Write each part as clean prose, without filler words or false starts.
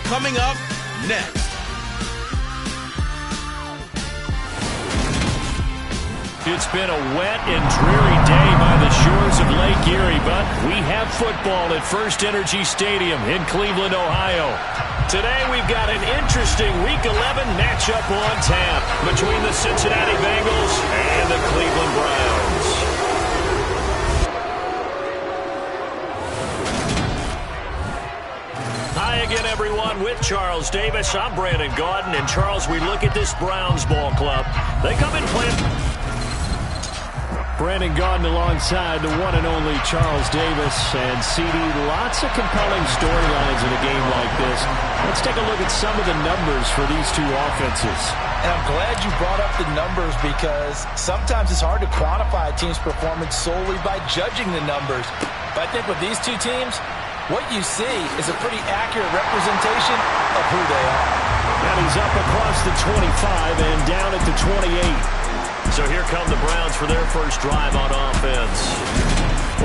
Coming up next. It's been a wet and dreary day by the shores of Lake Erie, but we have football at First Energy Stadium in Cleveland, Ohio. Today we've got an interesting Week 11 matchup on tap between the Cincinnati Bengals and the Cleveland Browns. Hi again, everyone, with Charles Davis. I'm Brandon Gaudin, and Charles, we look at this Browns ball club. They come in playing. Brandon Gaudin alongside the one and only Charles Davis. And CD, lots of compelling storylines in a game like this. Let's take a look at some of the numbers for these two offenses. And I'm glad you brought up the numbers, because sometimes it's hard to quantify a team's performance solely by judging the numbers. But I think with these two teams, what you see is a pretty accurate representation of who they are. And he's up across the 25 and down at the 28. So here come the Browns for their first drive on offense.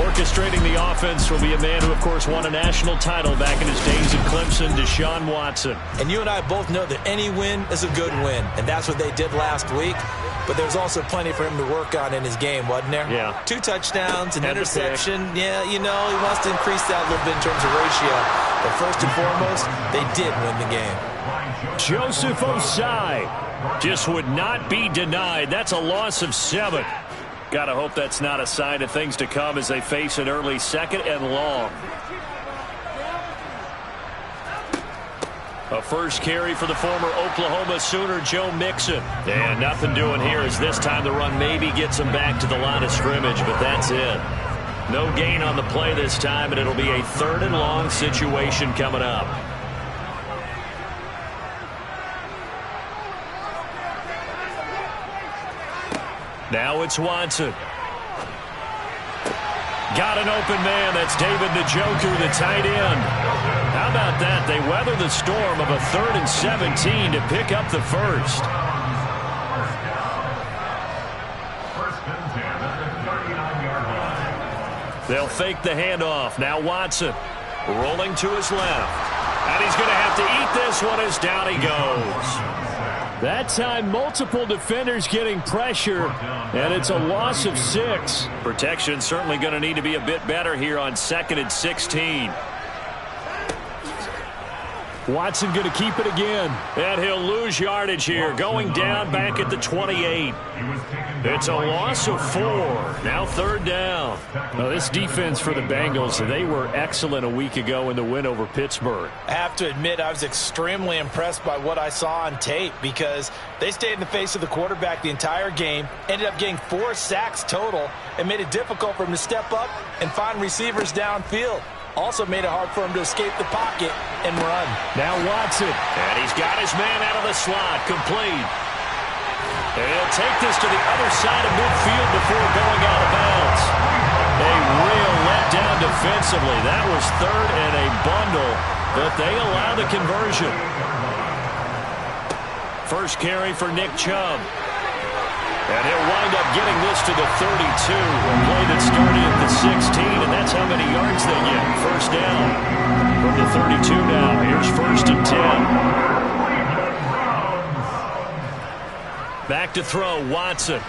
Orchestrating the offense will be a man who, of course, won a national title back in his days at Clemson, Deshaun Watson. And you and I both know that any win is a good win, and that's what they did last week. But there's also plenty for him to work on in his game, wasn't there? Yeah. 2 touchdowns, an interception. Yeah, you know, he wants to increase that a little bit in terms of ratio. But first and foremost, they did win the game. Joseph Osai just would not be denied. That's a loss of 7. Gotta hope that's not a sign of things to come as they face an early 2nd and long. A first carry for the former Oklahoma Sooner, Joe Mixon. And nothing doing here as this time the run maybe gets him back to the line of scrimmage, but that's it. No gain on the play this time, and it'll be a 3rd and long situation coming up. Now it's Watson. Got an open man. That's David Njoku, the tight end. How about that? They weather the storm of a 3rd and 17 to pick up the first. They'll fake the handoff. Now Watson rolling to his left. And he's going to have to eat this one as down he goes. That time, multiple defenders getting pressure, and it's a loss of 6. Protection certainly going to need to be a bit better here on 2nd and 16. Watson going to keep it again. And he'll lose yardage here, going down back at the 28. It's a loss of 4. Now 3rd down. Now this defense for the Bengals, they were excellent a week ago in the win over Pittsburgh. I have to admit, I was extremely impressed by what I saw on tape, because they stayed in the face of the quarterback the entire game, ended up getting 4 sacks total, and made it difficult for him to step up and find receivers downfield. Also made it hard for him to escape the pocket and run. Now Watson. And he's got his man out of the slot. Complete. And he'll take this to the other side of midfield before going out of bounds. A real letdown defensively. That was 3rd and a bundle, but they allow the conversion. First carry for Nick Chubb. And he'll wind up getting this to the 32. A play that started at the 16, and that's how many yards they get. First down from the 32 now. Here's 1st and 10. Back to throw, Watson.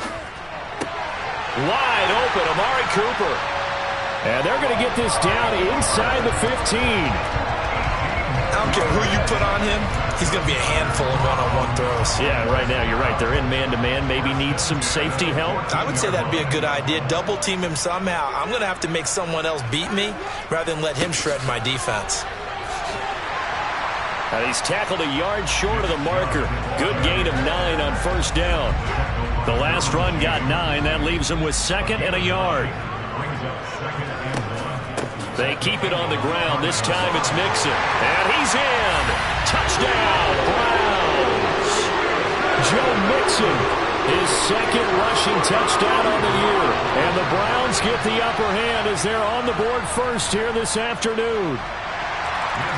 Wide open, Amari Cooper. And they're going to get this down inside the 15. I don't care who you put on him, he's going to be a handful of one-on-one throws. Yeah, right now, you're right. They're in man-to-man. Maybe need some safety help. I would say that'd be a good idea. Double team him somehow. I'm going to have to make someone else beat me rather than let him shred my defense. And he's tackled a yard short of the marker. Good gain of 9 on first down. The last run got 9. That leaves him with 2nd and a yard. They keep it on the ground. This time it's Mixon. And he's in. Touchdown, Browns. Joe Mixon, his 2nd rushing touchdown on the year. And the Browns get the upper hand as they're on the board first here this afternoon.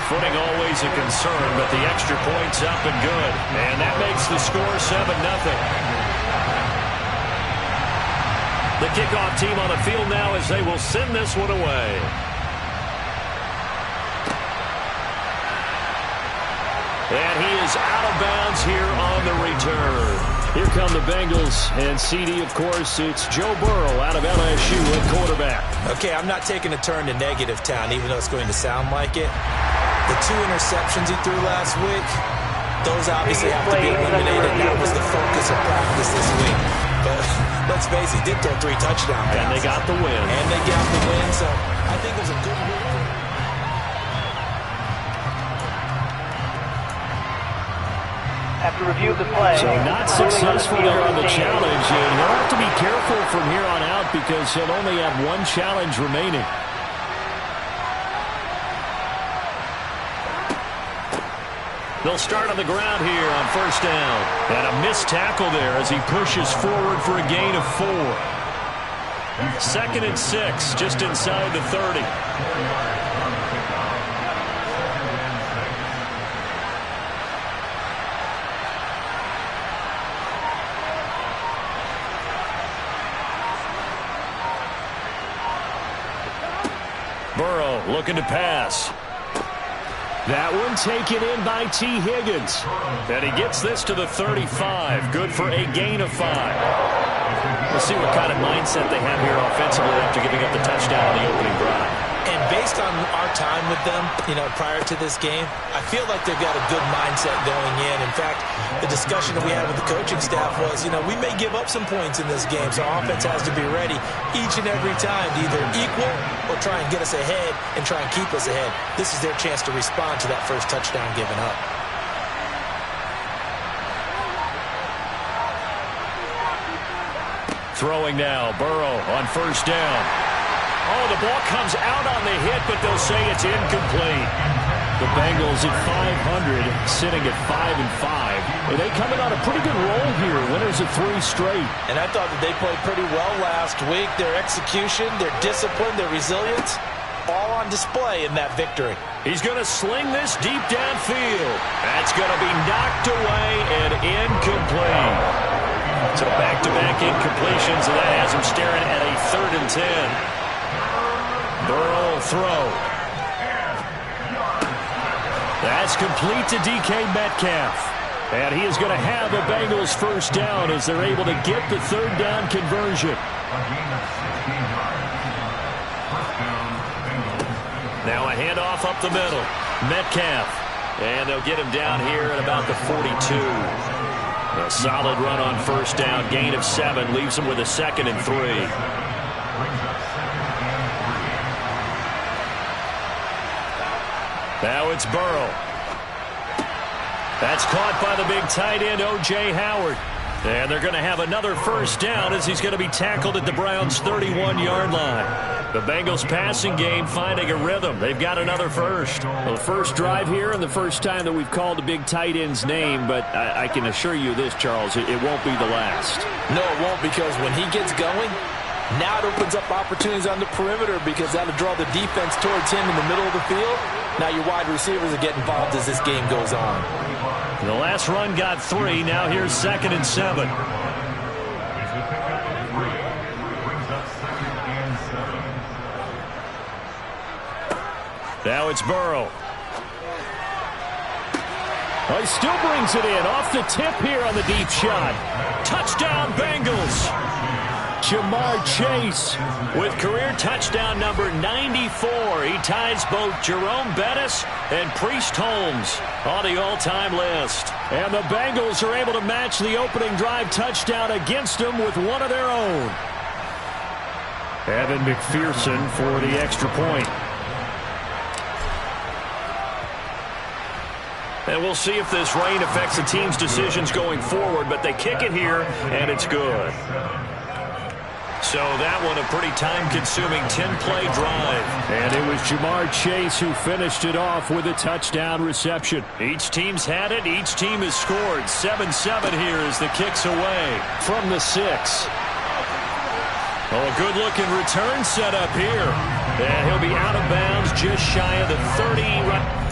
Footing always a concern, but the extra point's up and good. And that makes the score 7-0. The kickoff team on the field now as they will send this one away. And he is out of bounds here on the return. Here come the Bengals, and CD, of course, it's Joe Burrow out of LSU at quarterback. Okay, I'm not taking a turn to negative town, even though it's going to sound like it. The 2 interceptions he threw last week, those obviously have to be eliminated. That was the focus of practice this week. But let's face it, he did throw 3 touchdown passes. And they got the win. So I think it was a good move. After review of the play. So not successful there on the challenge, and he'll have to be careful from here on out because he'll only have 1 challenge remaining. They'll start on the ground here on first down. And a missed tackle there as he pushes forward for a gain of 4. 2nd and 6, just inside the 30. Burrow looking to pass. That one taken in by T. Higgins. And he gets this to the 35. Good for a gain of 5. We'll see what kind of mindset they have here offensively after giving up the touchdown on the opening drive. And based on our time with them, prior to this game, I feel like they've got a good mindset going in. In fact, the discussion that we had with the coaching staff was, we may give up some points in this game, so our offense has to be ready each and every time to either equal or try and get us ahead and try and keep us ahead. This is their chance to respond to that first touchdown given up. Throwing now, Burrow on first down. Oh, the ball comes out on the hit, but they'll say it's incomplete. The Bengals at 500, sitting at 5-5. And they coming on a pretty good roll here, winners of 3 straight. And I thought that they played pretty well last week. Their execution, their discipline, their resilience, all on display in that victory. He's going to sling this deep downfield. That's going to be knocked away and incomplete. So back-to-back incompletions, and that has him staring at a 3rd and 10. Burrow throw. That's complete to DK Metcalf. And he is going to have a Bengals first down as they're able to get the 3rd down conversion. Now a handoff up the middle. Metcalf. And they'll get him down here at about the 42. A solid run on first down. Gain of 7. Leaves him with a 2nd and 3. Now it's Burrow. That's caught by the big tight end, O.J. Howard. And they're going to have another first down as he's going to be tackled at the Browns' 31-yard line. The Bengals passing game finding a rhythm. They've got another first. Well, the first drive here and the first time that we've called the big tight end's name, but I can assure you this, Charles, it won't be the last. No, it won't, because when he gets going, now it opens up opportunities on the perimeter because that'll draw the defense towards him in the middle of the field. Now your wide receivers will get involved as this game goes on. The last run got 3. Now here's 2nd and 7. Now it's Burrow. Oh, he still brings it in. Off the tip here on the deep shot. Touchdown, Bengals. Jamar Chase with career touchdown number 94. He ties both Jerome Bettis and Priest Holmes on the all-time list. And the Bengals are able to match the opening drive touchdown against them with one of their own. Evan McPherson for the extra point. And we'll see if this rain affects the team's decisions going forward, but they kick it here, and it's good. So that one a pretty time-consuming 10-play drive. And it was Jamar Chase who finished it off with a touchdown reception. Each team's had it. Each team has scored. 7-7 here as the kick's away from the 6. Oh, a good-looking return set up here. And he'll be out of bounds just shy of the 30.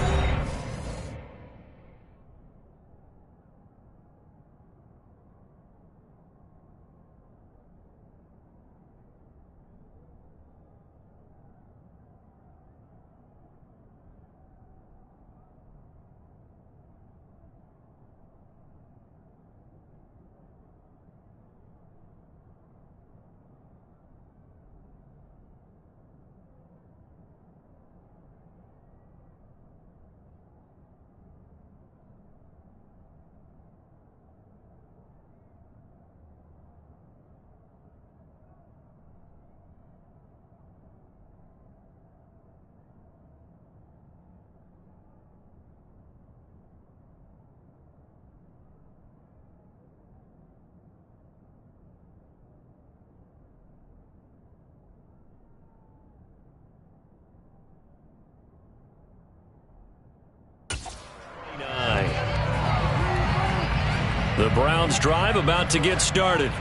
Browns drive about to get started.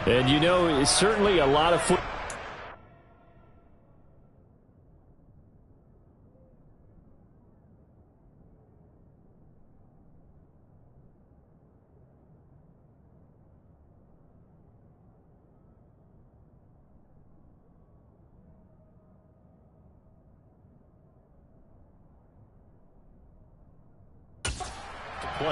And you know, it's certainly a lot of football.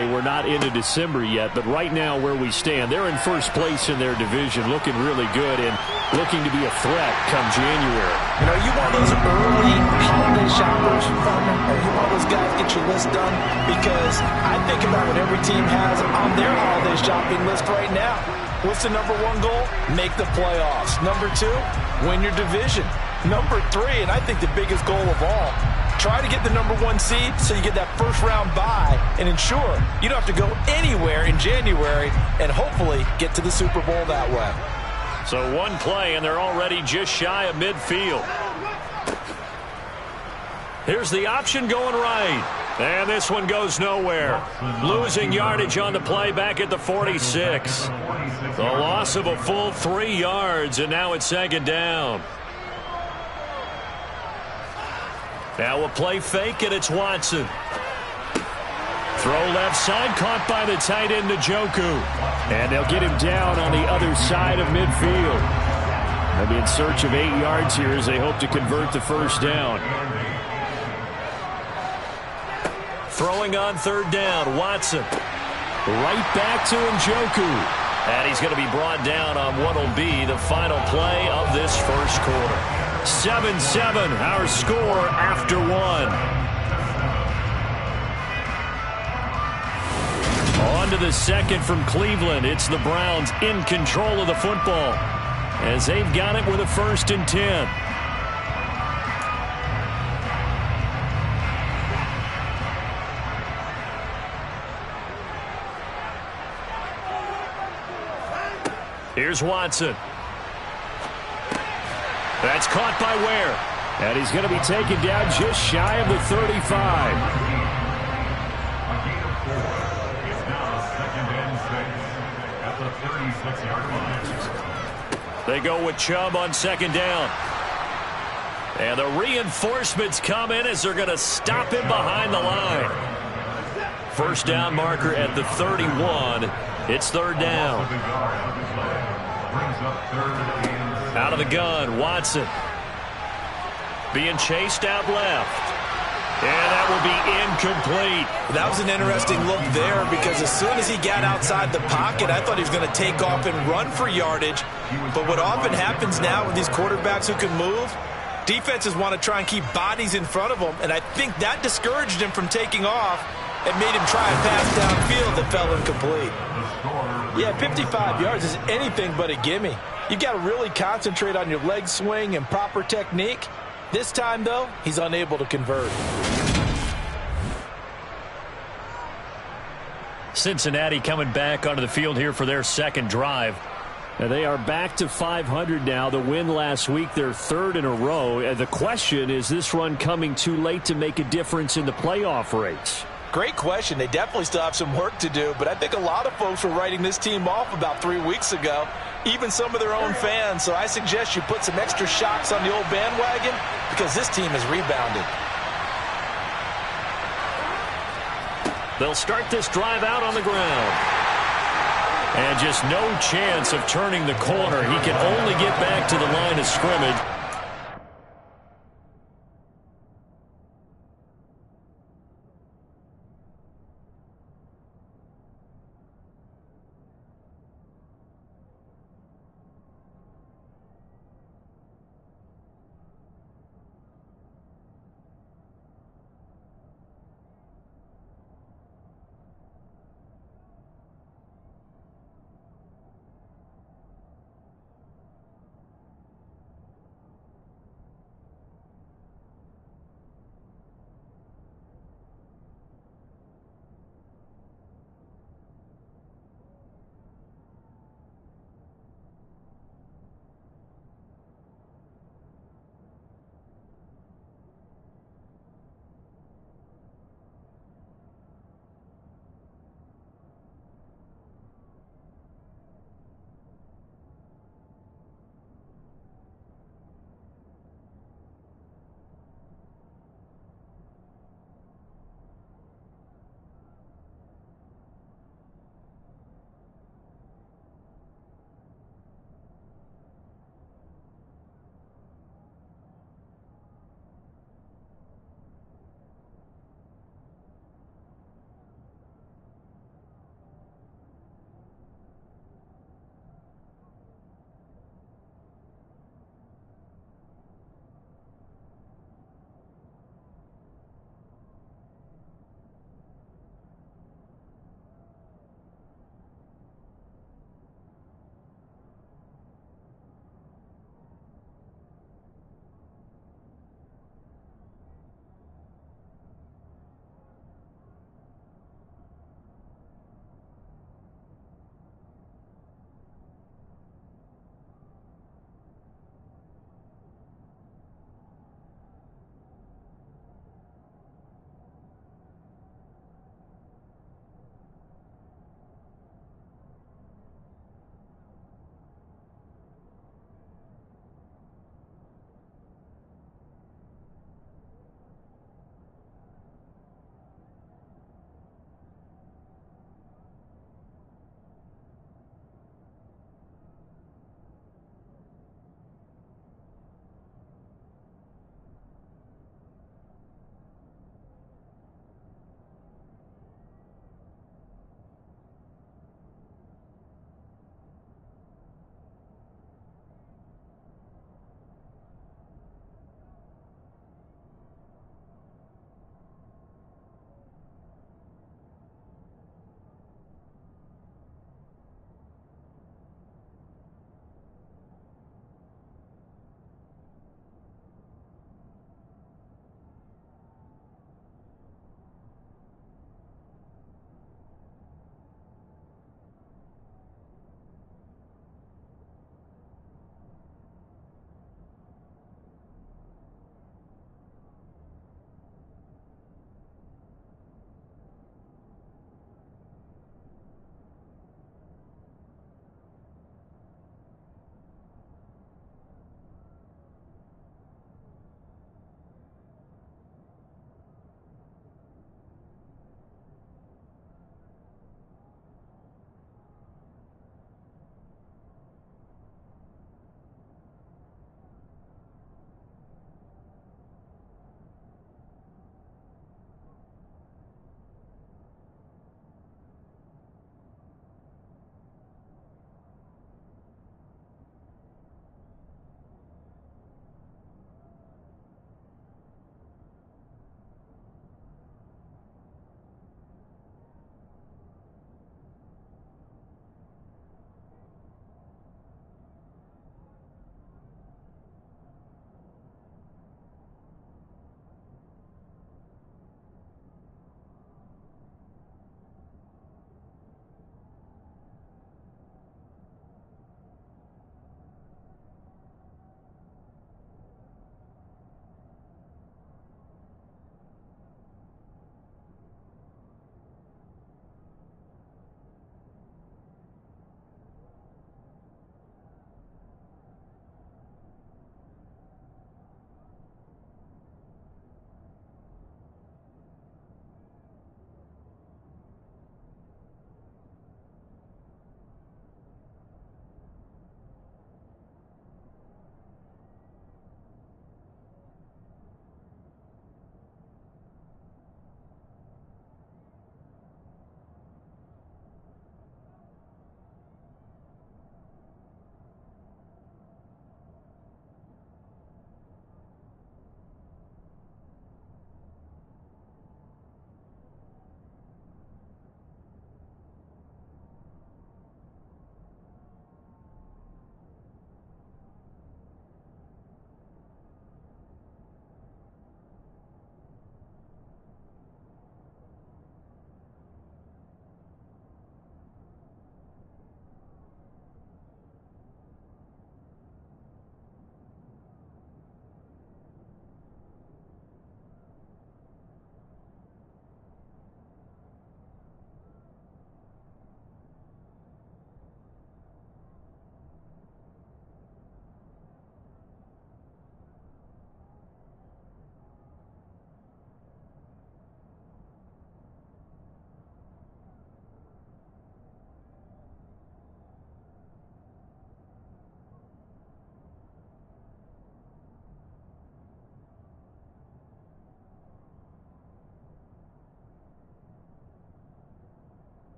We're not into December yet, but right now where we stand, they're in first place in their division, looking really good and looking to be a threat come January. You know, you want those early holiday shoppers, Farmer? Are you one of those guys get your list done? Because I think about what every team has on their holiday shopping list right now. What's the number one goal? Make the playoffs. Number two, win your division. Number three, and I think the biggest goal of all, try to get the number one seed so you get that first round bye and ensure you don't have to go anywhere in January and hopefully get to the Super Bowl that way. So one play and they're already just shy of midfield. Here's the option going right. And this one goes nowhere. Losing yardage on the play back at the 46. The loss of a full 3 yards, and now it's second down. Now a play fake, and it's Watson. Throw left side, caught by the tight end, Njoku. And they'll get him down on the other side of midfield. They'll be in search of 8 yards here as they hope to convert the first down. Throwing on third down, Watson. Right back to Njoku. And he's going to be brought down on what will be the final play of this first quarter. 7-7, our score after one. On to the second from Cleveland. It's the Browns in control of the football as they've got it with a 1st and 10. Here's Watson. That's caught by Ware. And he's going to be taken down just shy of the 35. They go with Chubb on second down. And the reinforcements come in as they're going to stop him behind the line. First down marker at the 31. It's third down. Out of the gun, Watson. Being chased out left. And that will be incomplete. That was an interesting look there because as soon as he got outside the pocket, I thought he was going to take off and run for yardage. But what often happens now with these quarterbacks who can move, defenses want to try and keep bodies in front of them, and I think that discouraged him from taking off and made him try a pass downfield that fell incomplete. Yeah, 55 yards is anything but a gimme. You've got to really concentrate on your leg swing and proper technique. This time, though, he's unable to convert. Cincinnati coming back onto the field here for their second drive. And they are back to 500 now. The win last week, their third in a row. And the question, is this run coming too late to make a difference in the playoff race? Great question. They definitely still have some work to do, but I think a lot of folks were writing this team off about 3 weeks ago, even some of their own fans. So I suggest you put some extra shocks on the old bandwagon because this team has rebounded. They'll start this drive out on the ground. And just no chance of turning the corner. He can only get back to the line of scrimmage.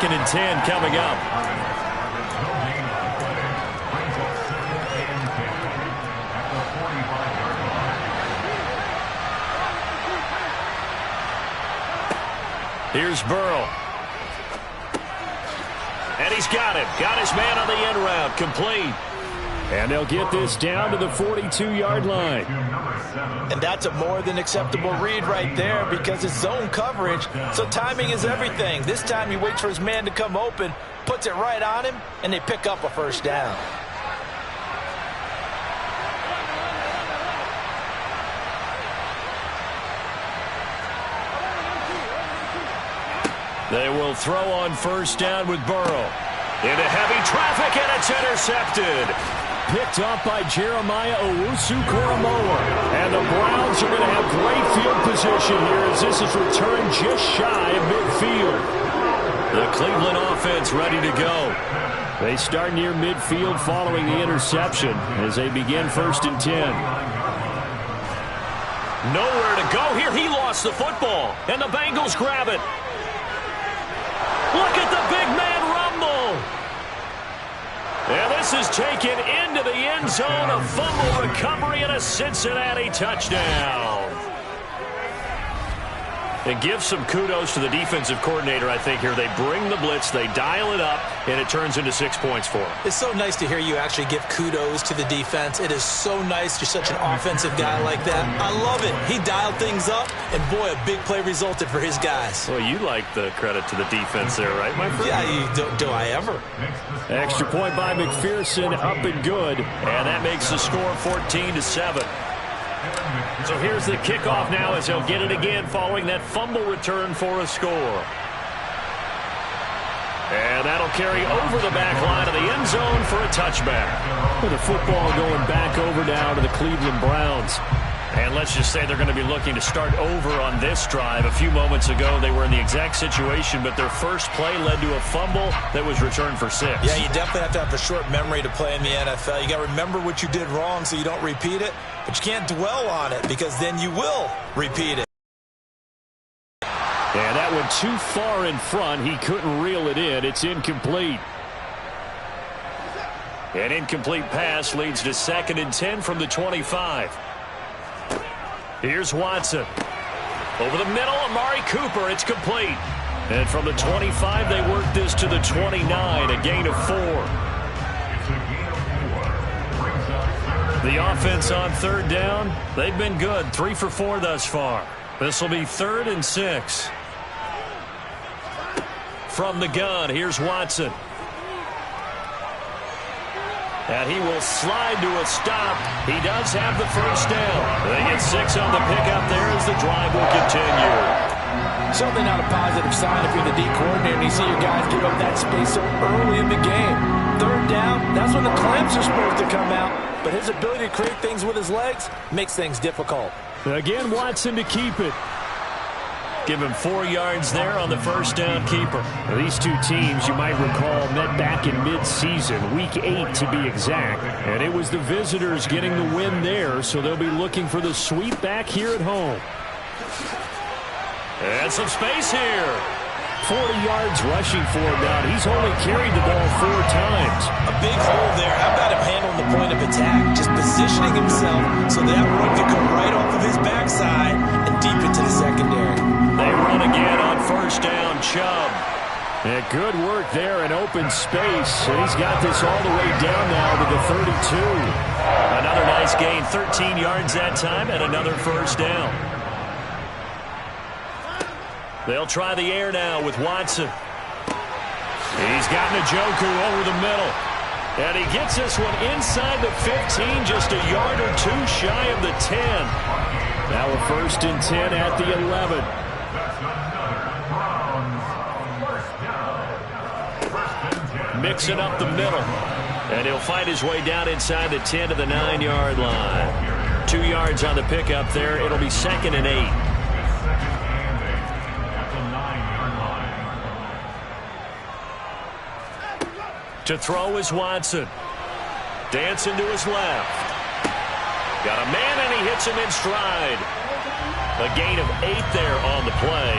2nd and 10 coming up. Here's Burrow. And he's got him. Got his man on the end route. Complete. And they'll get this down to the 42-yard line. And that's a more than acceptable read right there because it's zone coverage, so timing is everything. This time he waits for his man to come open, puts it right on him, and they pick up a first down. They will throw on first down with Burrow. Into heavy traffic, and it's intercepted. Picked up by Jeremiah Owusu-Koramoah. And the Browns are going to have great field position here as this is returned just shy of midfield. The Cleveland offense ready to go. They start near midfield following the interception as they begin 1st and 10. Nowhere to go here. He lost the football, and the Bengals grab it. Look at the big man rumble. And this is taken into the end zone. A fumble recovery and a Cincinnati touchdown. And give some kudos to the defensive coordinator, I think, here. They bring the blitz, they dial it up, and it turns into 6 points for them. It's so nice to hear you actually give kudos to the defense. It is so nice you're such an offensive guy like that. I love it. He dialed things up, and boy, a big play resulted for his guys. Well, you like the credit to the defense there, right, my friend? Yeah, do I ever? Extra point by McPherson, up and good. And that makes the score 14-7. So here's the kickoff now as they'll get it again following that fumble return for a score. And that'll carry over the back line of the end zone for a touchback. With the football going back over now to the Cleveland Browns. And let's just say they're going to be looking to start over on this drive. A few moments ago, they were in the exact situation, but their first play led to a fumble that was returned for 6. Yeah, you definitely have to have a short memory to play in the NFL. You got to remember what you did wrong so you don't repeat it, but you can't dwell on it because then you will repeat it. And that went too far in front. He couldn't reel it in. It's incomplete. An incomplete pass leads to 2nd and 10 from the 25. Here's Watson. Over the middle, Amari Cooper. It's complete. And from the 25, they work this to the 29, a gain of 4. The offense on 3rd down, they've been good. 3 for 4 thus far. This will be 3rd and 6. From the gun, here's Watson. And he will slide to a stop. He does have the first down. They get 6 on the pickup there as the drive will continue. Certainly not a positive sign if you're the D coordinator and you see your guys give up that space so early in the game. 3rd down, that's when the clamps are supposed to come out. But his ability to create things with his legs makes things difficult. Again, Watson to keep it. Give him 4 yards there on the first down keeper. Now, these two teams, you might recall, met back in mid-season, week 8 to be exact. And it was the visitors getting the win there, so they'll be looking for the sweep back here at home. And some space here. 40 yards rushing for him now. He's only carried the ball 4 times. A big hole there. How about him handling the point of attack? Just positioning himself so that run could come right off of his backside and deep into the secondary. They run again on first down, Chubb. And good work there in open space. And he's got this all the way down now to the 32. Another nice gain, 13 yards that time, and another first down. They'll try the air now with Watson. He's got Njoku over the middle. And he gets this one inside the 15, just a yard or 2 shy of the 10. Now a 1st and 10 at the 11. Mixing up the middle. And he'll find his way down inside the 10 to the 9-yard line. 2 yards on the pickup there. It'll be 2nd and 8. To throw is Watson. Dancing to his left. Got a man, and he hits him in stride. A gain of 8 there on the play.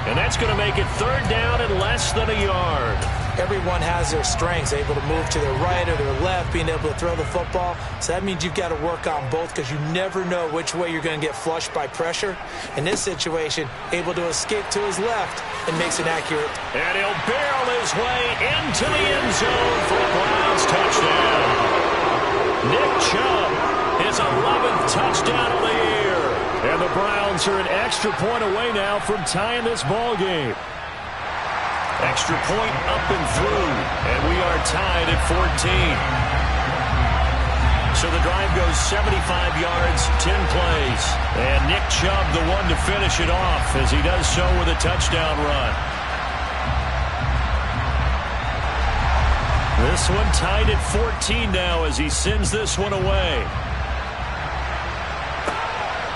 And that's going to make it third down and less than a yard. Everyone has their strengths, able to move to their right or their left, being able to throw the football. So that means you've got to work on both because you never know which way you're going to get flushed by pressure. In this situation, able to escape to his left and makes an accurate. And he'll barrel his way into the end zone for a Browns touchdown. Nick Chubb, his 11th touchdown of the year. And the Browns are an extra point away now from tying this ball game. Extra point up and through, and we are tied at 14. So the drive goes 75 yards, 10 plays. And Nick Chubb the one to finish it off as he does so with a touchdown run. This one tied at 14 now as he sends this one away.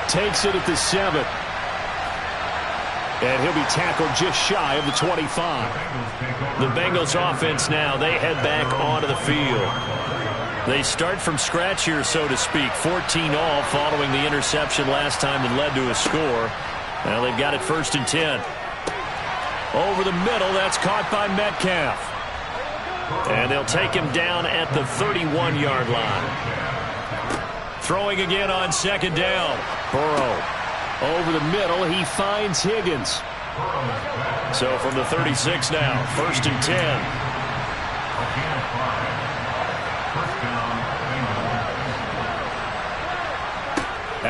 Takes it at the 7. And he'll be tackled just shy of the 25. The Bengals offense now, they head back onto the field. They start from scratch here, so to speak. 14 all following the interception last time that led to a score. Now they've got it 1st and 10. Over the middle, that's caught by Metcalf. And they'll take him down at the 31-yard line. Throwing again on 2nd down. Burrow. Over the middle, he finds Higgins. So from the 36 now, 1st and 10.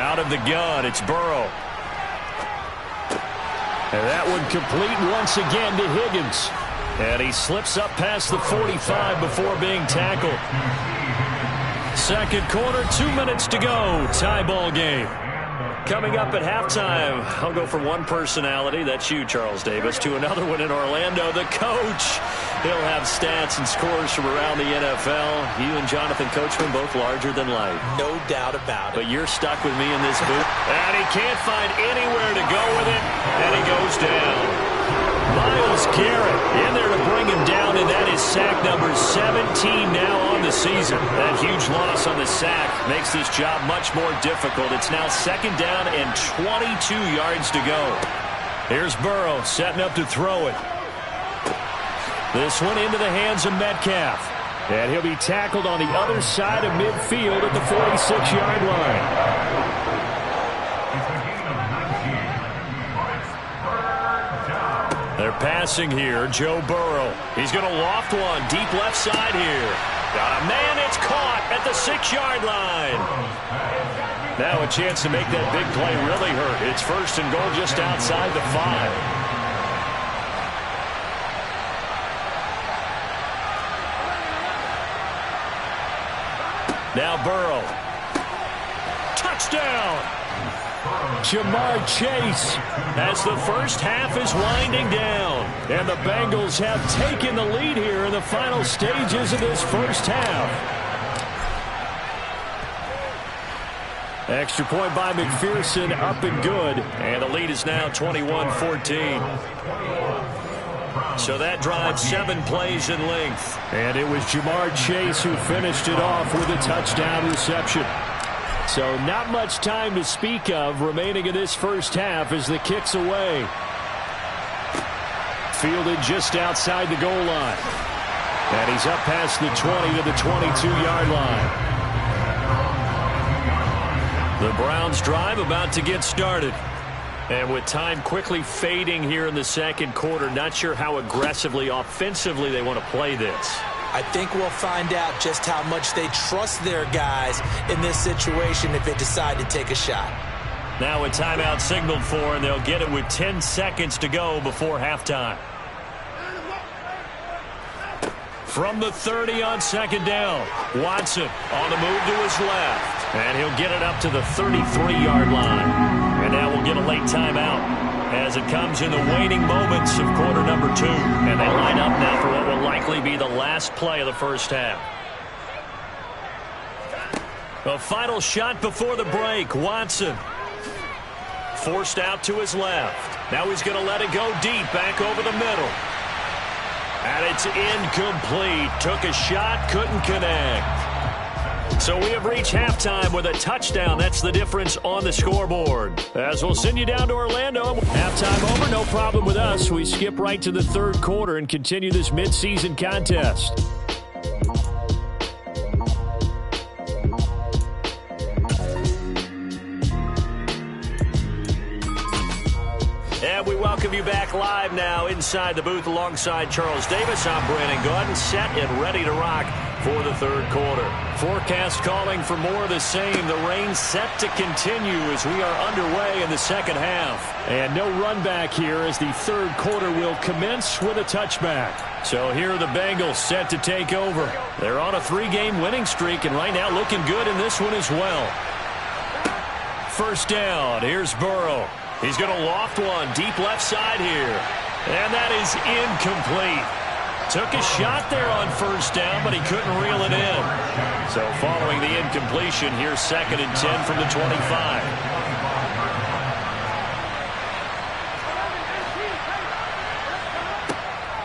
Out of the gun, it's Burrow. And that one complete once again to Higgins. And he slips up past the 45 before being tackled. Second quarter, 2 minutes to go. Tie ball game. Coming up at halftime, I'll go from one personality, that's you, Charles Davis, to another one in Orlando, the coach. He'll have stats and scores from around the NFL. You and Jonathan Coachman both larger than life. No doubt about it. But you're stuck with me in this booth. And he can't find anywhere to go with it, and he goes down. Myles Garrett in there to bring him down, and that is sack number 17 now on the season. That huge loss on the sack makes this job much more difficult. It's now 2nd down and 22 yards to go. Here's Burrow setting up to throw it. This one into the hands of Metcalf. And he'll be tackled on the other side of midfield at the 46-yard line. They're passing here. Joe Burrow. He's going to loft one deep left side here. Got a man. It's caught at the 6-yard line. Now a chance to make that big play really hurt. It's 1st and goal just outside the 5. Now Burrow. Touchdown. Jamar Chase as the first half is winding down. And the Bengals have taken the lead here in the final stages of this first half. Extra point by McPherson, up and good. And the lead is now 21-14. So that drive 7 plays in length. And it was Jamar Chase who finished it off with a touchdown reception. So not much time to speak of remaining in this first half as the kick's away. Fielded just outside the goal line. And he's up past the 20 to the 22-yard line. The Browns drive about to get started. And with time quickly fading here in the second quarter, not sure how aggressively, offensively they want to play this. I think we'll find out just how much they trust their guys in this situation if they decide to take a shot. Now a timeout signaled for, and they'll get it with 10 seconds to go before halftime. From the 30 on 2nd down, Watson on the move to his left. And he'll get it up to the 33-yard line. And now we'll get a late timeout as it comes in the waning moments of quarter number 2. And they line up now for what will likely be the last play of the first half. A final shot before the break. Watson forced out to his left. Now he's going to let it go deep back over the middle. And it's incomplete. Took a shot, couldn't connect. So we have reached halftime with a touchdown. That's the difference on the scoreboard. As we'll send you down to Orlando. Halftime over, no problem with us. We skip right to the third quarter and continue this midseason contest. And we welcome you back live now inside the booth alongside Charles Davis. I'm Brandon Gaudin, set and ready to rock for the third quarter. Forecast calling for more of the same. The rain set to continue as we are underway in the second half. And no run back here as the third quarter will commence with a touchback. So here are the Bengals set to take over. They're on a 3-game winning streak and right now looking good in this one as well. First down. Here's Burrow. He's going to loft one deep left side here. And that is incomplete. Took a shot there on first down, but he couldn't reel it in. So following the incompletion, here's 2nd and 10 from the 25.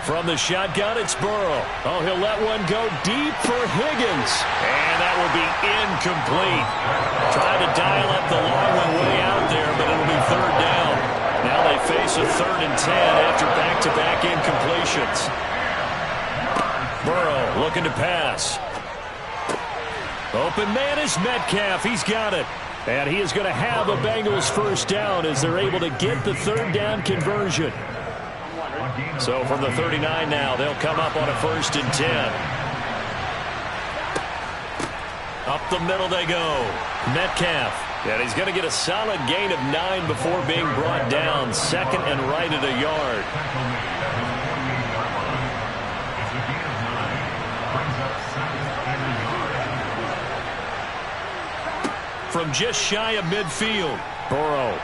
From the shotgun, it's Burrow. Oh, he'll let one go deep for Higgins. And that will be incomplete. Trying to dial up the long one way out there, but it'll be third down. Now they face a 3rd and 10 after back-to-back incompletions. Burrow looking to pass. Open man is Metcalf. He's got it. And he is going to have a Bengals first down as they're able to get the third down conversion. So from the 39 now, they'll come up on a 1st and 10. Up the middle they go. Metcalf. And he's going to get a solid gain of 9 before being brought down. 2nd and right at a yard. From just shy of midfield, Burrow.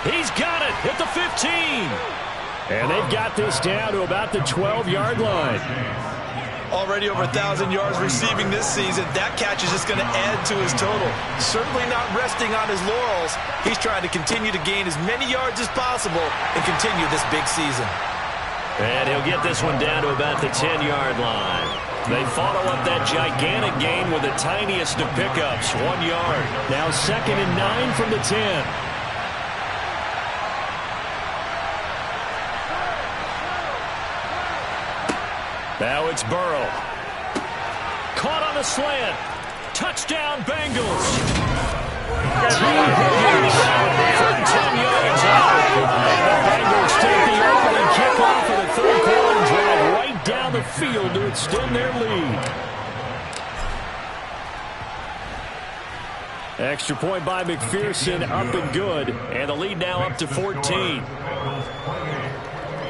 He's got it at the 15. And they've got this down to about the 12-yard line. Already over 1,000 yards receiving this season. That catch is just going to add to his total. Certainly not resting on his laurels. He's trying to continue to gain as many yards as possible and continue this big season. And he'll get this one down to about the 10-yard line. They follow up that gigantic gain with the tiniest of pickups, 1 yard. Now 2nd and 9 from the 10. Now it's Burrow. Caught on the slant. Touchdown, Bengals. For 10 yards out. The Bengals take the opening kickoff of the third quarter and drive right down the field to extend their lead. Extra point by McPherson, up and good. And the lead now up to 14.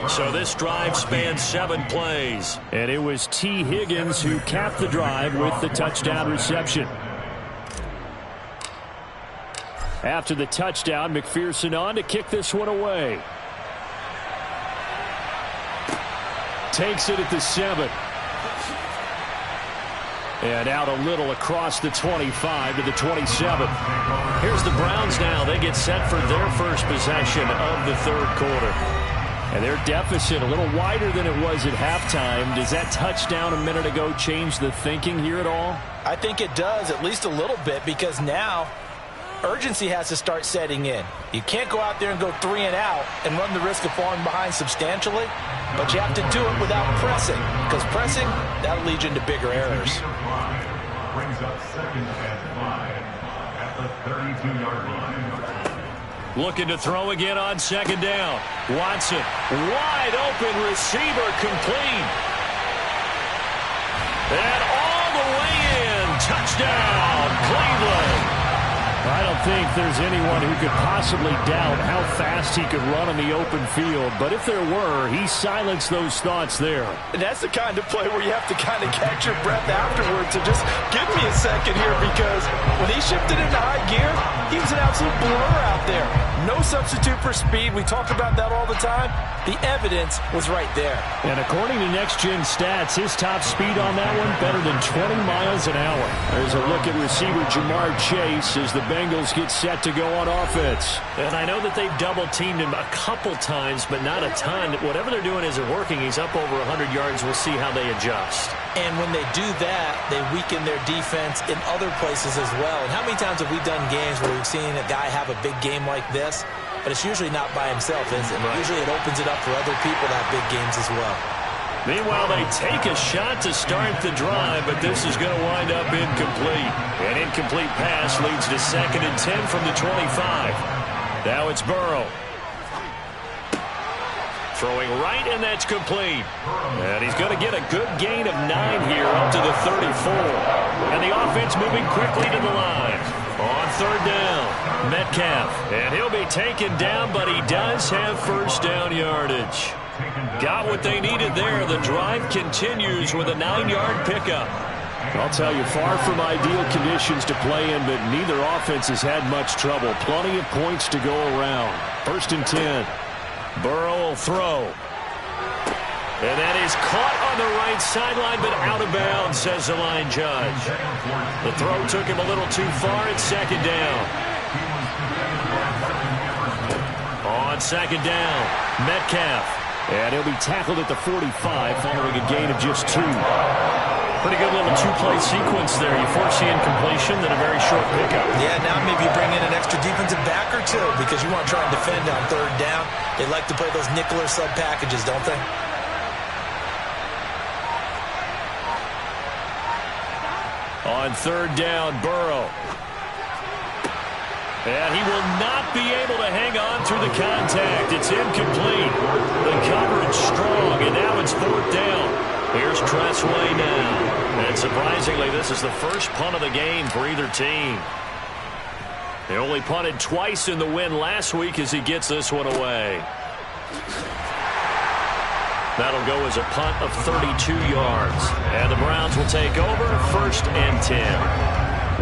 So this drive spans 7 plays. And it was T. Higgins who capped the drive with the touchdown reception. After the touchdown, McPherson on to kick this one away. Takes it at the 7. And out a little across the 25 to the 27. Here's the Browns now. They get set for their first possession of the third quarter. And their deficit a little wider than it was at halftime. Does that touchdown a minute ago change the thinking here at all? I think it does, at least a little bit, because now urgency has to start setting in. You can't go out there and go 3 and out and run the risk of falling behind substantially, but you have to do it without pressing, because pressing, that'll lead you into bigger errors. Brings up 2nd and 5 at the 32-yard line. Looking to throw again on 2nd down. Watson, wide open receiver, complete. And all the way in. Touchdown, Cleveland. I don't think there's anyone who could possibly doubt how fast he could run on the open field. But if there were, he silenced those thoughts there. And that's the kind of play where you have to kind of catch your breath afterwards. So just give me a second here, because when he shifted into high gear, he was an absolute blur out there. No substitute for speed. We talk about that all the time. The evidence was right there. And according to Next Gen Stats, his top speed on that one, better than 20 miles an hour. There's a look at receiver Jamar Chase as the Bengals Bengals get set to go on offense. And I know that they've double-teamed him a couple times, but not a ton. Whatever they're doing isn't working. He's up over 100 yards. We'll see how they adjust. And when they do that, they weaken their defense in other places as well. And how many times have we done games where we've seen a guy have a big game like this, but it's usually not by himself, is it? Right. Usually it opens it up for other people to have big games as well. Meanwhile, they take a shot to start the drive, but this is going to wind up incomplete. An incomplete pass leads to 2nd and 10 from the 25. Now it's Burrow. Throwing right, and that's complete. And he's going to get a good gain of 9 here up to the 34. And the offense moving quickly to the line. On 3rd down, Metcalf. And he'll be taken down, but he does have first down yardage. Got what they needed there. The drive continues with a 9-yard pickup. I'll tell you, far from ideal conditions to play in, but neither offense has had much trouble. Plenty of points to go around. 1st and 10. Burrow will throw. And that is caught on the right sideline, but out of bounds, says the line judge. The throw took him a little too far. It's 2nd down. On 2nd down, Metcalf. And he'll be tackled at the 45 following a gain of just 2. Pretty good little 2-play sequence there. You force the incompletion, then a very short pickup. Yeah, now maybe you bring in an extra defensive back or 2 because you want to try and defend on 3rd down. They like to play those nickel or sub packages, don't they? On 3rd down, Burrow. And he will not be able to hang on through the contact. It's incomplete. The coverage strong, and now it's 4th down. Here's Tressway now. And surprisingly, this is the first punt of the game for either team. They only punted twice in the win last week as he gets this one away. That'll go as a punt of 32 yards. And the Browns will take over 1st and 10.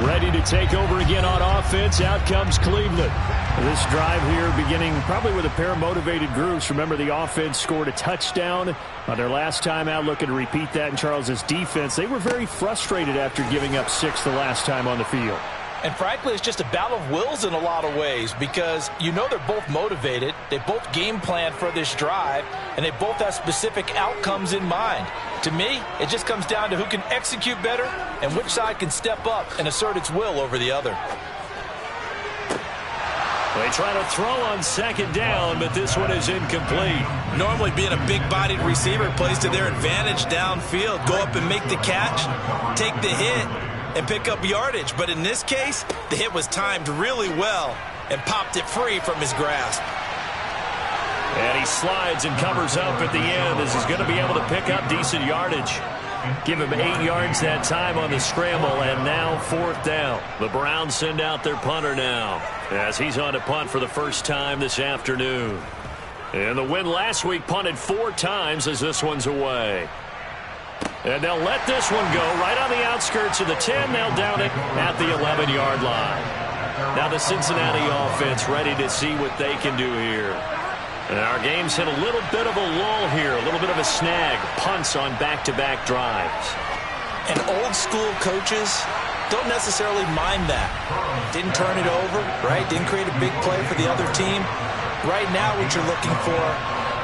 Ready to take over again on offense. Out comes Cleveland. This drive here beginning probably with a pair of motivated groups. Remember, the offense scored a touchdown on their last time out. Looking to repeat that in Charles's defense. They were very frustrated after giving up 6 the last time on the field. And frankly, it's just a battle of wills in a lot of ways because you know they're both motivated. They both game planned for this drive, and they both have specific outcomes in mind. To me, it just comes down to who can execute better and which side can step up and assert its will over the other. They try to throw on 2nd down, but this one is incomplete. Normally being a big-bodied receiver plays to their advantage downfield. Go up and make the catch, take the hit, and pick up yardage. But in this case, the hit was timed really well and popped it free from his grasp. And he slides and covers up at the end as he's going to be able to pick up decent yardage. Give him 8 yards that time on the scramble, and now 4th down. The Browns send out their punter now as he's on to punt for the first time this afternoon. And the win last week punted 4 times as this one's away. And they'll let this one go right on the outskirts of the 10. They'll down it at the 11-yard line. Now the Cincinnati offense ready to see what they can do here. And our game's hit a little bit of a lull here, a little bit of a snag. Punts on back-to-back drives. And old-school coaches don't necessarily mind that. Didn't turn it over, right? Didn't create a big play for the other team. Right now what you're looking for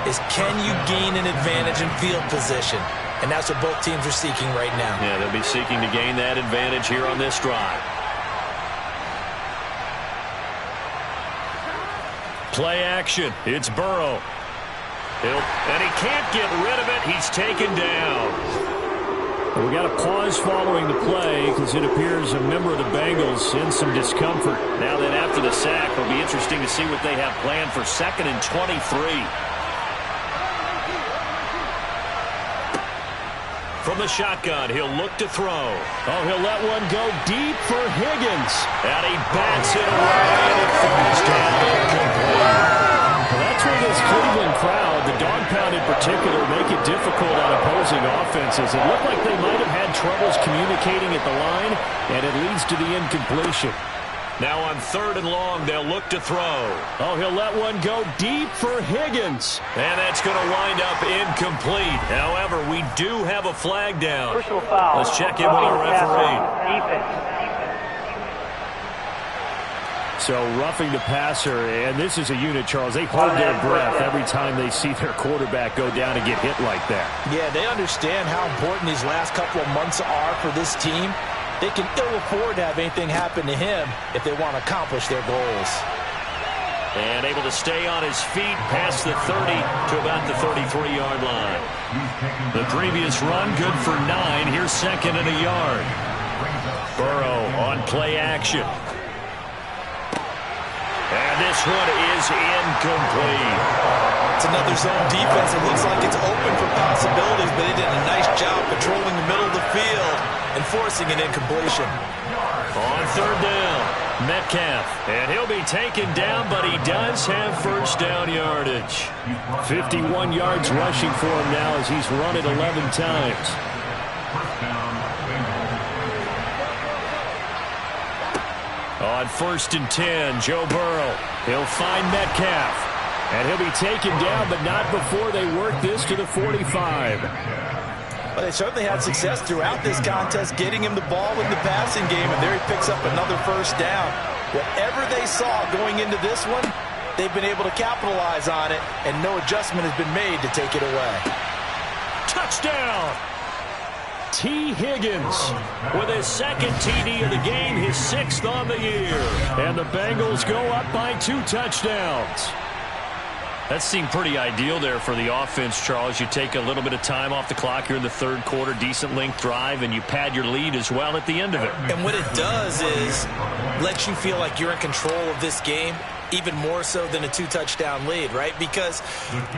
is can you gain an advantage in field position? And that's what both teams are seeking right now. Yeah, they'll be seeking to gain that advantage here on this drive. Play action. It's Burrow. And he can't get rid of it. He's taken down. We got a pause following the play because it appears a member of the Bengals in some discomfort. Now that after the sack, it'll be interesting to see what they have planned for 2nd and 23. From the shotgun, he'll look to throw. Oh, he'll let one go deep for Higgins. And he bats it away, and it falls down incomplete. Well, that's where this Cleveland crowd, the dog pound in particular, make it difficult on opposing offenses. It looked like they might have had troubles communicating at the line, and it leads to the incompletion. Now on 3rd and long, they'll look to throw. Oh, he'll let one go deep for Higgins. And that's going to wind up incomplete. However, we do have a flag down. Personal foul. Let's check in with our referee. Defense. So roughing the passer, and this is a unit, Charles. They hold their breath every time they see their quarterback go down and get hit like that. Yeah, they understand how important these last couple of months are for this team. They can ill afford to have anything happen to him if they want to accomplish their goals. And able to stay on his feet past the 30 to about the 33-yard line. The previous run, good for 9. Here's second and a yard. Burrow on play action. And this one is incomplete. It's another zone defense. It looks like it's open for possibilities, but they did a nice job patrolling the middle of the field and forcing an incompletion. On third down, Metcalf. And he'll be taken down, but he does have first down yardage. 51 yards rushing for him now as he's run it 11 times. On first and 10, Joe Burrow. He'll find Metcalf. And he'll be taken down, but not before they work this to the 45. Well, they certainly had success throughout this contest getting him the ball in the passing game, and there he picks up another first down. Whatever they saw going into this one, they've been able to capitalize on it, and no adjustment has been made to take it away. Touchdown! T. Higgins with his second TD of the game, his 6th on the year. And the Bengals go up by 2 touchdowns. That seemed pretty ideal there for the offense, Charles. You take a little bit of time off the clock here in the third quarter, decent length drive, and you pad your lead as well at the end of it. And what it does is lets you feel like you're in control of this game, even more so than a 2-touchdown lead, right? Because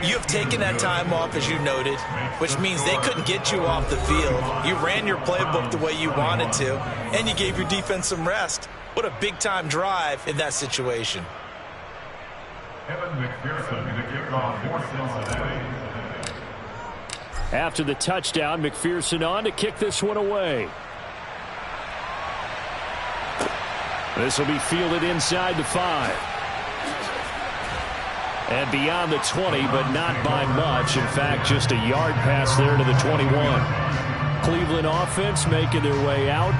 you have taken that time off, as you noted, which means they couldn't get you off the field. You ran your playbook the way you wanted to, and you gave your defense some rest. What a big-time drive in that situation. After the touchdown, McPherson on to kick this one away. This will be fielded inside the 5. And beyond the 20, but not by much. In fact, just a yard pass there to the 21. Cleveland offense making their way out.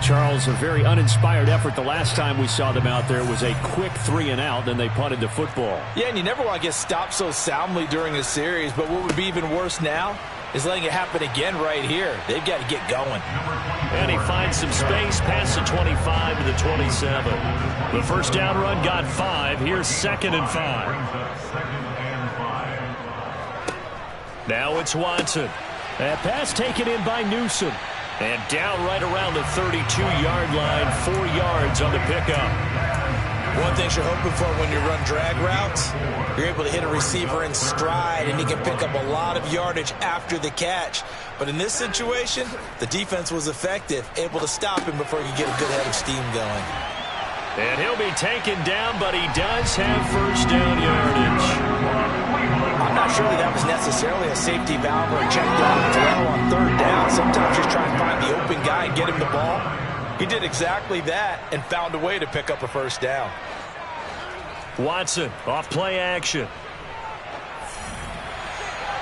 Charles, a very uninspired effort. The last time we saw them out there was a quick 3-and-out, then they punted the football. Yeah, and you never want to get stopped so soundly during a series, but what would be even worse now is letting it happen again right here. They've got to get going. And he finds some space past the 25 to the 27. The first down run got 5. Here's second and 5. Now it's Watson. That pass taken in by Newsom. And down right around the 32-yard line, 4 yards on the pickup. One thing you're hoping for when you run drag routes, you're able to hit a receiver in stride, and he can pick up a lot of yardage after the catch. But in this situation, the defense was effective, able to stop him before he could get a good head of steam going. And he'll be taken down, but he does have first down yardage. I'm not sure that was necessarily a safety valve or a check down throw on third down. Sometimes just try and find the open guy and get him the ball. He did exactly that and found a way to pick up a first down. Watson off play action.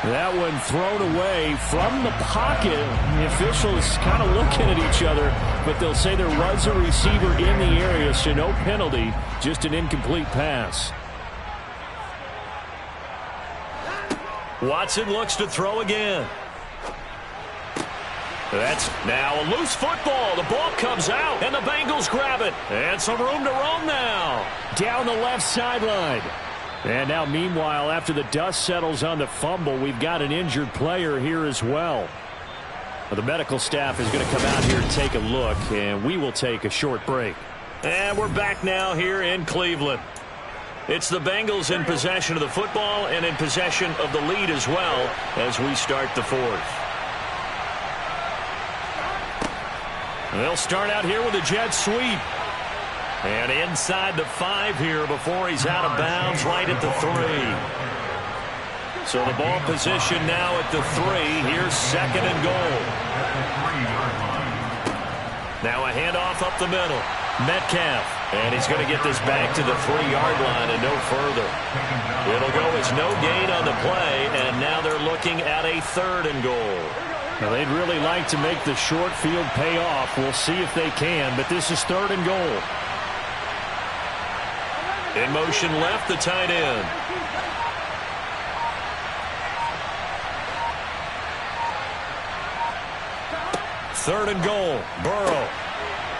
That one thrown away from the pocket. The officials kind of looking at each other, but they'll say there was a receiver in the area, so no penalty, just an incomplete pass. Watson looks to throw again. That's now a loose football. The ball comes out, and the Bengals grab it. And some room to roam now. Down the left sideline. And now, meanwhile, after the dust settles on the fumble, we've got an injured player here as well. The medical staff is going to come out here and take a look, and we will take a short break. And we're back now here in Cleveland. It's the Bengals in possession of the football and in possession of the lead as well as we start the fourth. They'll start out here with a jet sweep. And inside the 5 here before he's out of bounds right at the 3. So the ball position now at the 3. Here's second and goal. Now a handoff up the middle. Metcalf. And he's going to get this back to the 3-yard line and no further. It'll go as no gain on the play, and now they're looking at a 3rd and goal. Now they'd really like to make the short field pay off. We'll see if they can, but this is 3rd and goal. In motion left, the tight end. Third and goal, Burrow.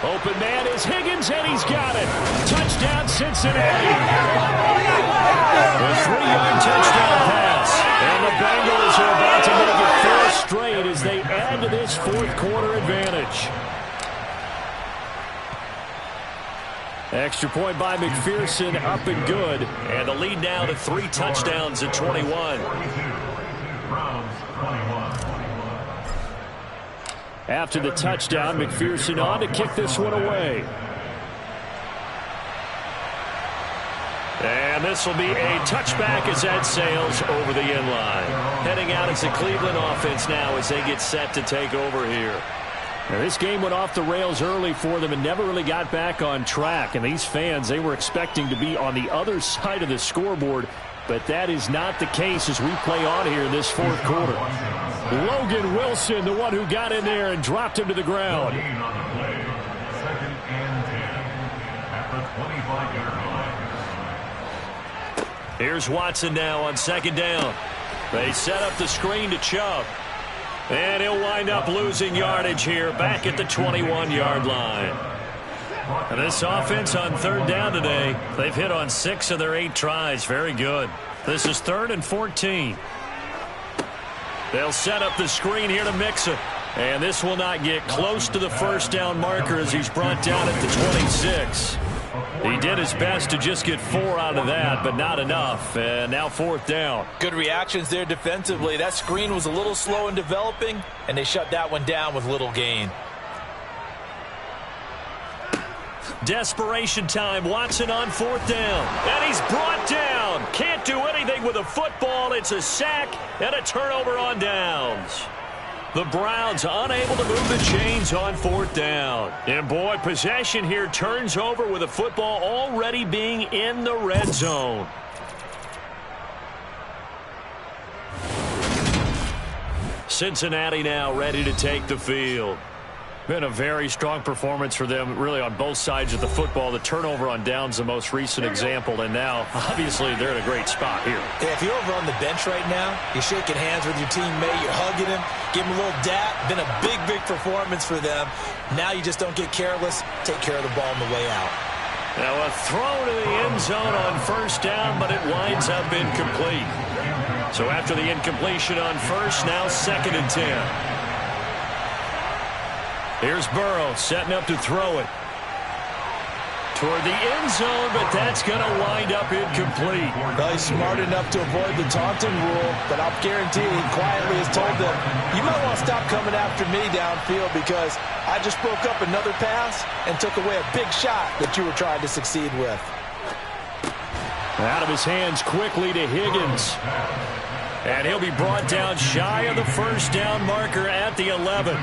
Open man is Higgins, and he's got it. Touchdown, Cincinnati. A 3-yard touchdown pass. And the Bengals are about to make it 4 straight as they add to this fourth quarter advantage. Extra point by McPherson, up and good. And the lead now to 3 touchdowns at 21. After the touchdown, McPherson on to kick this one away. And this will be a touchback as that sails over the end line. Heading out as the Cleveland offense now as they get set to take over here. Now, this game went off the rails early for them and never really got back on track. And these fans, they were expecting to be on the other side of the scoreboard. But that is not the case as we play on here in this fourth quarter. Logan Wilson, the one who got in there and dropped him to the ground. Second and 10 at the 25-yard line. Here's Watson now on second down. They set up the screen to Chubb. And he'll wind up losing yardage here back at the 21-yard line. And this offense on third down today, they've hit on 6 of their 8 tries. Very good. This is 3rd and 14. They'll set up the screen here to Mixon. And this will not get close to the first down marker as he's brought down at the 26. He did his best to just get 4 out of that, but not enough. And now 4th down. Good reactions there defensively. That screen was a little slow in developing, and they shut that one down with little gain. Desperation time. Watson on 4th down. And he's brought down. Can't do anything with a football. It's a sack and a turnover on downs. The Browns unable to move the chains on 4th down. And boy, possession here turns over with a football already being in the red zone. Cincinnati now ready to take the field. Been a very strong performance for them, really, on both sides of the football. The turnover on downs, the most recent example, and now, obviously, they're in a great spot here. Yeah, if you're over on the bench right now, you're shaking hands with your teammate, you're hugging him, give him a little dap. Been a big, big performance for them. Now you just don't get careless. Take care of the ball on the way out. Now a throw to the end zone on first down, but it winds up incomplete. So after the incompletion on first, now 2nd and 10. Here's Burrow setting up to throw it toward the end zone, but that's going to wind up incomplete. Well, he's smart enough to avoid the taunting rule, but I'll guarantee he quietly has told them, you might want to stop coming after me downfield because I just broke up another pass and took away a big shot that you were trying to succeed with. Out of his hands quickly to Higgins. And he'll be brought down shy of the first down marker at the 11.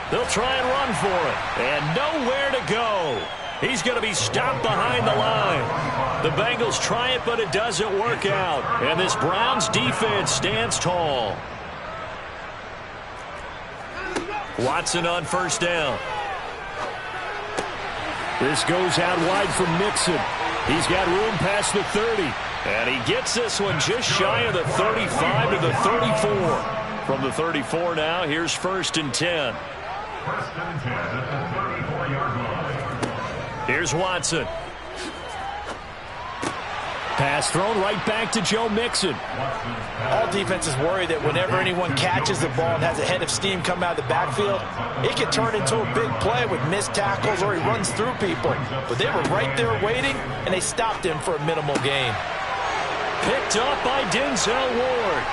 They'll try and run for it. And nowhere to go. He's going to be stopped behind the line. The Bengals try it, but it doesn't work out. And this Browns defense stands tall. Watson on first down. This goes out wide from Mixon. He's got room past the 30. And he gets this one just shy of the 35 to the 34. From the 34 now, here's 1st and 10. 1st and 10 at the 34-yard line. Here's Watson. Pass thrown right back to Joe Mixon. All defenses worry that whenever anyone catches the ball and has a head of steam come out of the backfield, it can turn into a big play with missed tackles or he runs through people. But they were right there waiting, and they stopped him for a minimal gain. Picked up by Denzel Ward.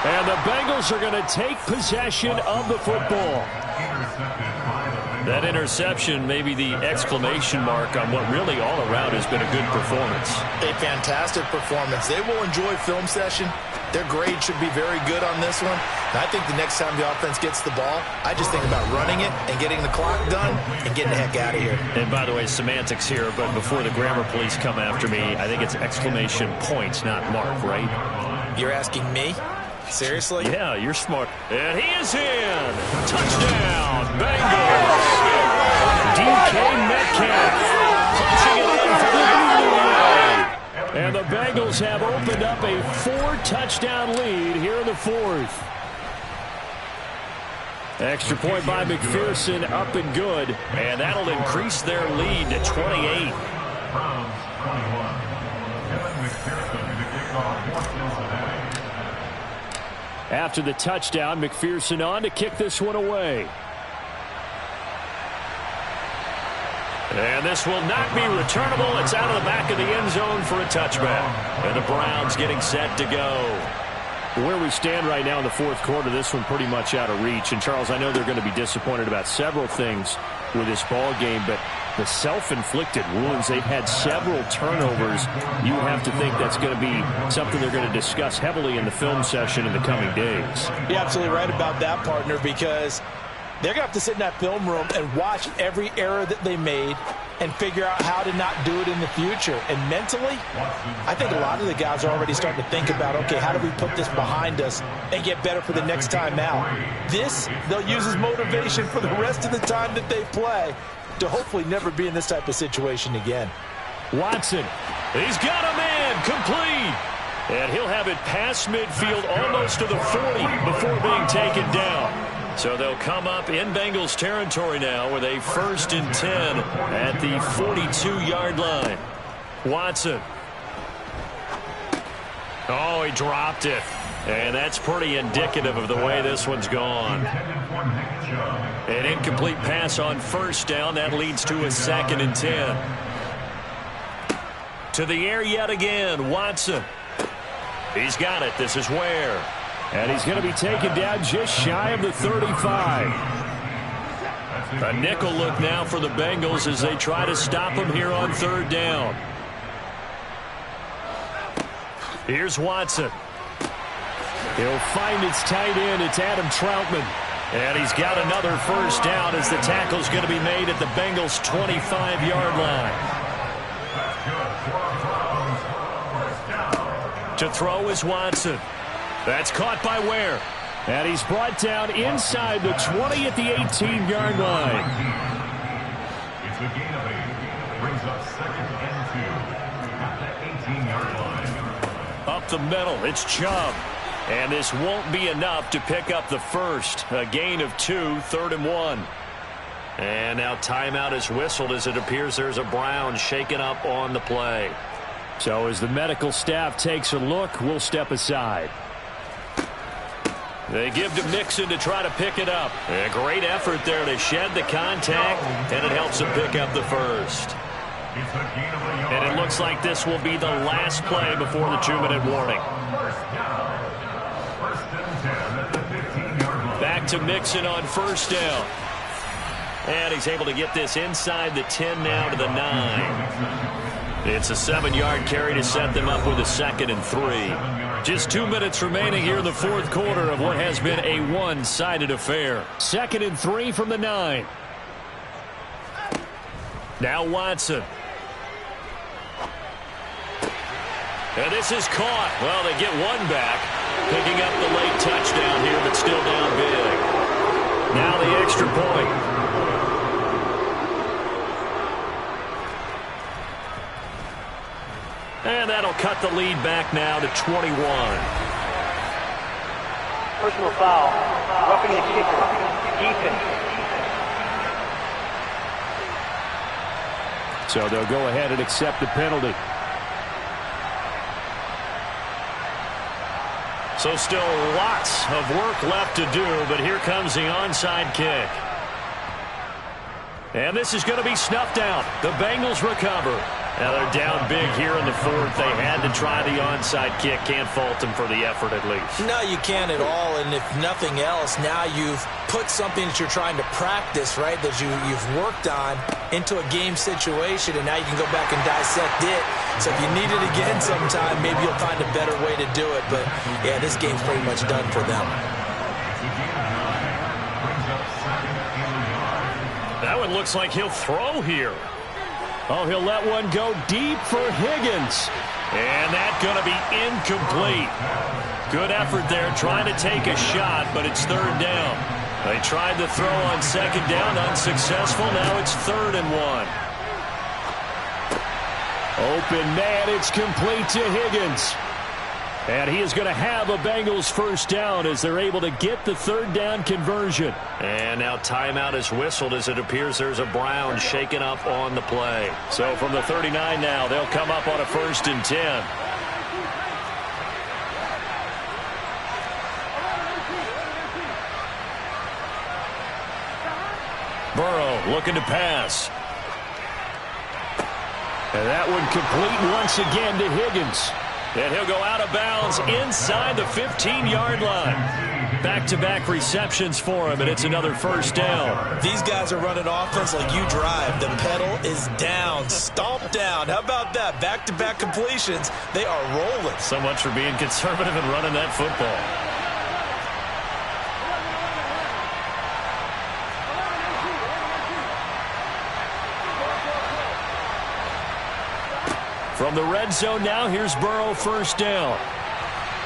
And the Bengals are going to take possession of the football. Intercepted by the Bengals. That interception may be the exclamation mark on what really all around has been a good performance. A fantastic performance. They will enjoy film session. Their grade should be very good on this one. And I think the next time the offense gets the ball, I just think about running it and getting the clock done and getting the heck out of here. And by the way, semantics here, but before the grammar police come after me, I think it's exclamation points, not mark, right? You're asking me? Seriously? Yeah, you're smart. And he is in. Touchdown, Bengals. DK Metcalf punching it in for the lead. And the Bengals have opened up a 4-touchdown lead here in the fourth. Extra point by McPherson, up and good. And that'll increase their lead to 28. Browns 21. Kevin McPherson to kick off for Cincinnati. After the touchdown, McPherson on to kick this one away. And this will not be returnable. It's out of the back of the end zone for a touchback. And the Browns getting set to go. Where we stand right now in the fourth quarter, this one pretty much out of reach. And, Charles, I know they're going to be disappointed about several things with this ball game, but the self-inflicted wounds, they've had several turnovers. You have to think that's going to be something they're going to discuss heavily in the film session in the coming days. You're absolutely right about that, partner, because they're going to have to sit in that film room and watch every error that they made and figure out how to not do it in the future. And mentally, I think a lot of the guys are already starting to think about, okay, how do we put this behind us and get better for the next time out? This, they'll use as motivation for the rest of the time that they play to hopefully never be in this type of situation again. Watson, he's got a man, complete. And he'll have it past midfield almost to the 40 before being taken down. So they'll come up in Bengals territory now with a 1st and 10 at the 42-yard line. Watson. Oh, he dropped it. And that's pretty indicative of the way this one's gone. An incomplete pass on 1st down. That leads to a 2nd and 10. To the air yet again. Watson. He's got it. This is Ware. And he's going to be taken down just shy of the 35. A nickel look now for the Bengals as they try to stop him here on 3rd down. Here's Watson. He'll find its tight end. It's Adam Troutman. And he's got another 1st down as the tackle's going to be made at the Bengals' 25-yard line. To throw is Watson. That's caught by Ware. And he's brought down inside the 20 at the 18-yard line. It's a gain of 8. Brings up 2nd and 2 at the 18-yard line. Up the middle, it's Chubb. And this won't be enough to pick up the 1st. A gain of 2, 3rd and 1. And now timeout is whistled as it appears there's a Brown shaken up on the play. So as the medical staff takes a look, we'll step aside. They give to Mixon to try to pick it up. A great effort there to shed the contact, and it helps him pick up the 1st. And it looks like this will be the last play before the 2-minute warning. Back to Mixon on 1st down. And he's able to get this inside the 10 now to the 9. It's a 7-yard carry to set them up with a 2nd and 3. Just 2 minutes remaining here in the fourth quarter of what has been a one-sided affair. 2nd and 3 from the 9. Now Watson. And this is caught. Well, they get one back. Picking up the late touchdown here, but still down big. Now the extra point. And that'll cut the lead back now to 21. Personal foul. Roughing the kicker. Defense. So they'll go ahead and accept the penalty. So still lots of work left to do, but here comes the onside kick. And this is going to be snuffed out. The Bengals recover. Now they're down big here in the fourth. They had to try the onside kick. Can't fault them for the effort at least. No, you can't at all. And if nothing else, now you've put something that you're trying to practice, right, that you've worked on into a game situation, and now you can go back and dissect it. So if you need it again sometime, maybe you'll find a better way to do it. But, yeah, this game's pretty much done for them. That one looks like he'll throw here. Oh, he'll let one go deep for Higgins. And that's going to be incomplete. Good effort there trying to take a shot, but it's third down. They tried to throw on second down, unsuccessful. Now it's 3rd and 1. Open man, it's complete to Higgins. And he is going to have a Bengals first down as they're able to get the 3rd down conversion. And now timeout is whistled as it appears there's a Browns shaken up on the play. So from the 39 now, they'll come up on a 1st and 10. Burrow looking to pass. And that one complete once again to Higgins. And he'll go out of bounds inside the 15-yard line. Back-to-back receptions for him, and it's another 1st down. These guys are running offense like you drive. The pedal is down, stomped down. How about that? Back-to-back completions. They are rolling. So much for being conservative and running that football. From the red zone now, here's Burrow, 1st down.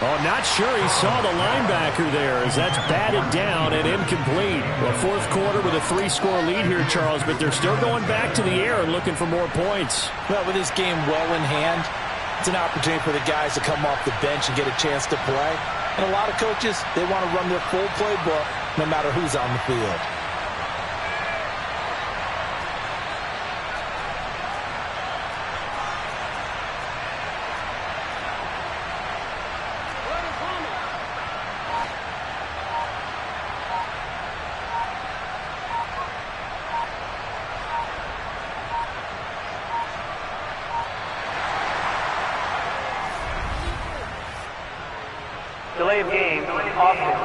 Oh, not sure he saw the linebacker there as that's batted down and incomplete. Well, 4th quarter with a 3-score lead here, Charles, but they're still going back to the air and looking for more points. Well, with this game well in hand, it's an opportunity for the guys to come off the bench and get a chance to play. And a lot of coaches, they want to run their full playbook no matter who's on the field. Delay of game, offense.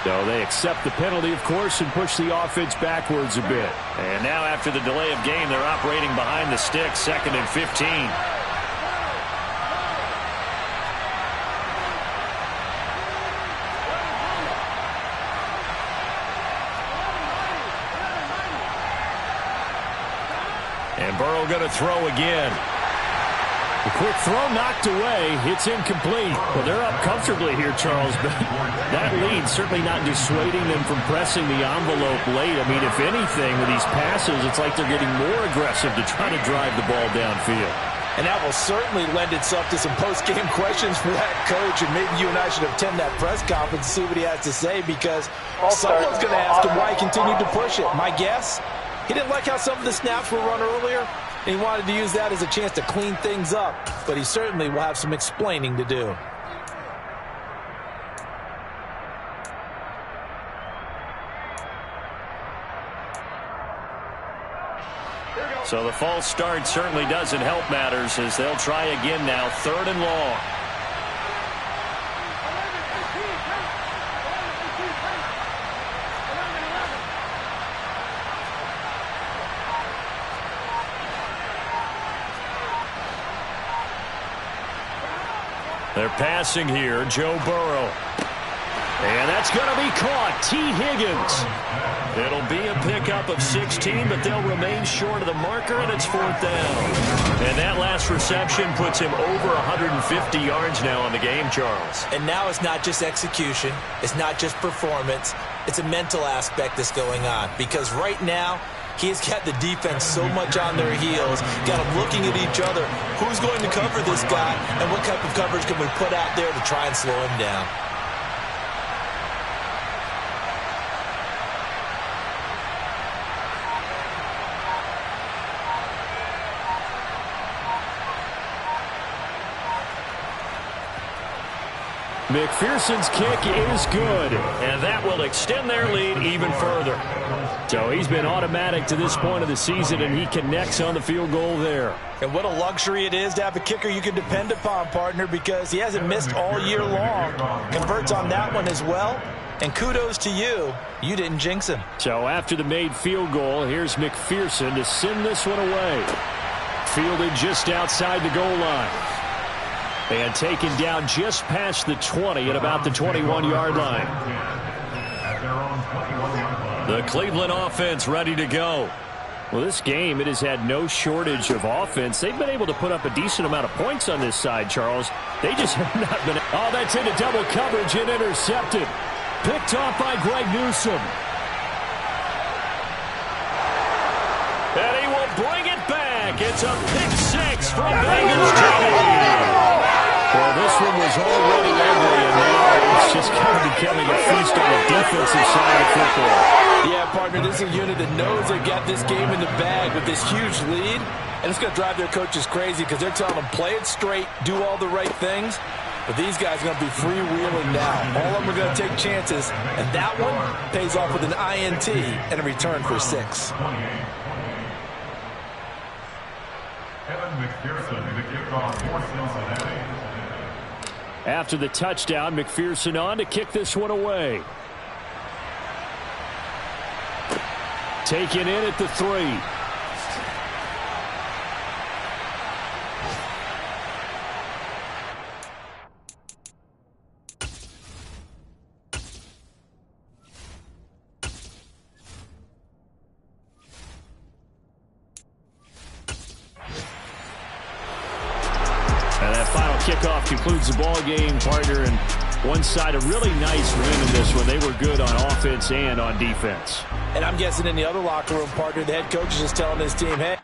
So they accept the penalty, of course, and push the offense backwards a bit. And now after the delay of game, they're operating behind the sticks, 2nd and 15. And Burrow going to throw again. The quick throw knocked away. It's incomplete. Well, they're up comfortably here, Charles, but that lead certainly not dissuading them from pressing the envelope late. I mean, if anything, with these passes, it's like they're getting more aggressive to try to drive the ball downfield. And that will certainly lend itself to some post-game questions for that coach, and maybe you and I should attend that press conference and see what he has to say, because someone's going to ask him why he continued to push it. My guess, he didn't like how some of the snaps were run earlier. He wanted to use that as a chance to clean things up, but he certainly will have some explaining to do. So the false start certainly doesn't help matters as they'll try again now, 3rd and long. They're passing here, Joe Burrow. And that's going to be caught. T. Higgins. It'll be a pickup of 16, but they'll remain short of the marker, and it's 4th down. And that last reception puts him over 150 yards now on the game, Charles. And now it's not just execution. It's not just performance. It's a mental aspect that's going on. Because right now, he's got the defense so much on their heels, got them looking at each other. Who's going to cover this guy, and what type of coverage can we put out there to try and slow him down? McPherson's kick is good, and that will extend their lead even further. So he's been automatic to this point of the season, and he connects on the field goal there. And what a luxury it is to have a kicker you can depend upon, partner, because he hasn't missed all year long. Converts on that one as well. And kudos to you. You didn't jinx him. So after the made field goal, here's McPherson to send this one away. Fielded just outside the goal line. And taken down just past the 20 at about the 21-yard line. The Cleveland offense ready to go. Well, this game, it has had no shortage of offense. They've been able to put up a decent amount of points on this side, Charles. They just have not been. Oh, that's into double coverage and intercepted. Picked off by Greg Newsome. And he will bring it back. It's a pick six from Bengals Jimmy. Well, this one was already ugly, and now it's just kind of becoming a feast on the defensive side of football. Yeah, partner, this is a unit that knows they've got this game in the bag with this huge lead, and it's going to drive their coaches crazy because they're telling them play it straight, do all the right things, but these guys are going to be freewheeling now. All of them are going to take chances, and that one pays off with an INT and a return for 6. Evan McPherson, the kickoff for Cincinnati. After the touchdown, McPherson on to kick this one away. Taken in at the 3. And that final kickoff concludes the ball game, partner, and one side a really nice win in this one. They were good on offense and on defense. And I'm guessing in the other locker room, partner, the head coach is just telling his team, hey,